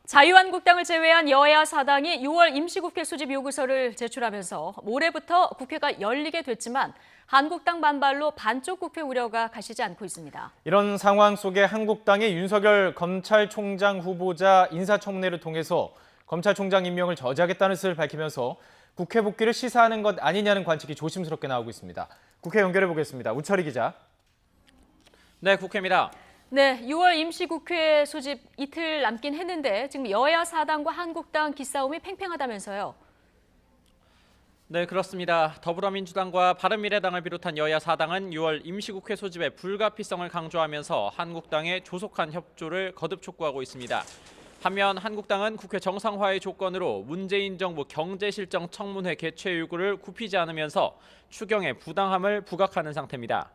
자유한국당을 제외한 여야 사당이 6월 임시국회 소집 요구서를 제출하면서 모레부터 국회가 열리게 됐지만 한국당 반발로 반쪽 국회 우려가 가시지 않고 있습니다. 이런 상황 속에 한국당이 윤석열 검찰총장 후보자 인사청문회를 통해서 검찰총장 임명을 저지하겠다는 뜻을 밝히면서 국회 복귀를 시사하는 것 아니냐는 관측이 조심스럽게 나오고 있습니다. 국회 연결해 보겠습니다. 우철희 기자. 네, 국회입니다. 네, 6월 임시국회 소집 이틀 남긴 했는데 지금 여야 사당과 한국당 기싸움이 팽팽하다면서요. 네, 그렇습니다. 더불어민주당과 바른미래당을 비롯한 여야 사당은 6월 임시국회 소집의 불가피성을 강조하면서 한국당의 조속한 협조를 거듭 촉구하고 있습니다. 반면 한국당은 국회 정상화의 조건으로 문재인 정부 경제실정 청문회 개최 요구를 굽히지 않으면서 추경의 부당함을 부각하는 상태입니다.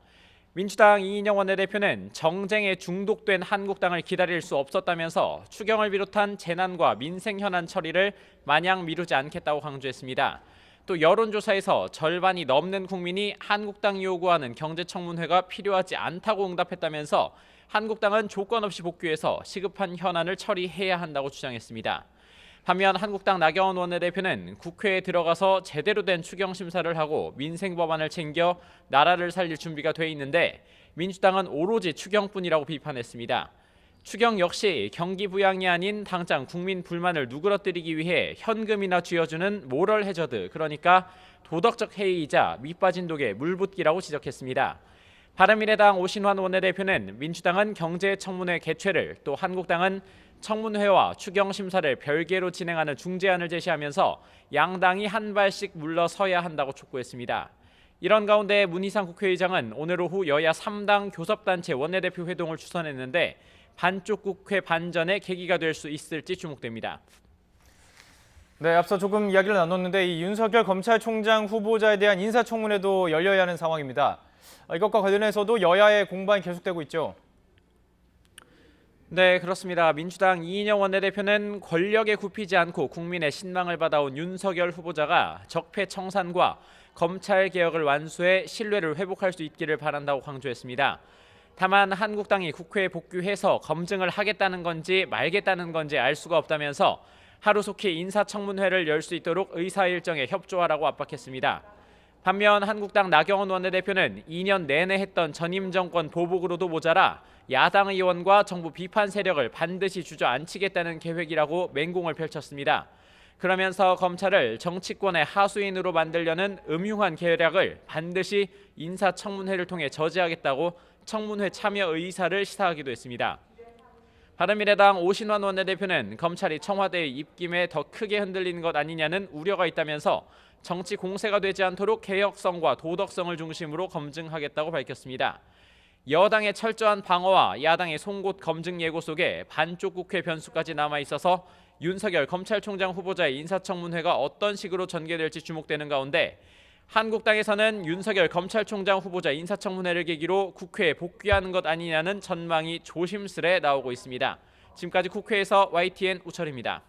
민주당 이인영 원내대표는 정쟁에 중독된 한국당을 기다릴 수 없었다면서 추경을 비롯한 재난과 민생 현안 처리를 마냥 미루지 않겠다고 강조했습니다. 또 여론조사에서 절반이 넘는 국민이 한국당이 요구하는 경제청문회가 필요하지 않다고 응답했다면서 한국당은 조건 없이 복귀해서 시급한 현안을 처리해야 한다고 주장했습니다. 반면 한국당 나경원 원내대표는 국회에 들어가서 제대로 된 추경 심사를 하고 민생 법안을 챙겨 나라를 살릴 준비가 돼 있는데 민주당은 오로지 추경뿐이라고 비판했습니다. 추경 역시 경기 부양이 아닌 당장 국민 불만을 누그러뜨리기 위해 현금이나 쥐어주는 모럴 해저드, 그러니까 도덕적 해이이자 밑빠진 독에 물붓기라고 지적했습니다. 바른미래당 오신환 원내대표는 민주당은 경제청문회 개최를, 또 한국당은 청문회와 추경 심사를 별개로 진행하는 중재안을 제시하면서 양당이 한 발씩 물러서야 한다고 촉구했습니다. 이런 가운데 문희상 국회의장은 오늘 오후 여야 3당 교섭단체 원내대표 회동을 주선했는데 반쪽 국회 반전의 계기가 될 수 있을지 주목됩니다. 네, 앞서 조금 이야기를 나눴는데 이 윤석열 검찰총장 후보자에 대한 인사청문회도 열려야 하는 상황입니다. 이것과 관련해서도 여야의 공방이 계속되고 있죠. 네, 그렇습니다. 민주당 이인영 원내대표는 권력에 굽히지 않고 국민의 신망을 받아온 윤석열 후보자가 적폐청산과 검찰개혁을 완수해 신뢰를 회복할 수 있기를 바란다고 강조했습니다. 다만 한국당이 국회에 복귀해서 검증을 하겠다는 건지 말겠다는 건지 알 수가 없다면서 하루속히 인사청문회를 열 수 있도록 의사일정에 협조하라고 압박했습니다. 반면 한국당 나경원 원내대표는 2년 내내 했던 전임 정권 보복으로도 모자라 야당 의원과 정부 비판 세력을 반드시 주저앉히겠다는 계획이라고 맹공을 펼쳤습니다. 그러면서 검찰을 정치권의 하수인으로 만들려는 음흉한 계략을 반드시 인사청문회를 통해 저지하겠다고 청문회 참여 의사를 시사하기도 했습니다. 바른미래당 오신환 원내대표는 검찰이 청와대의 입김에 더 크게 흔들리는 것 아니냐는 우려가 있다면서 정치 공세가 되지 않도록 개혁성과 도덕성을 중심으로 검증하겠다고 밝혔습니다. 여당의 철저한 방어와 야당의 송곳 검증 예고 속에 반쪽 국회 변수까지 남아있어서 윤석열 검찰총장 후보자의 인사청문회가 어떤 식으로 전개될지 주목되는 가운데 한국당에서는 윤석열 검찰총장 후보자 인사청문회를 계기로 국회에 복귀하는 것 아니냐는 전망이 조심스레 나오고 있습니다. 지금까지 국회에서 YTN 우철입니다.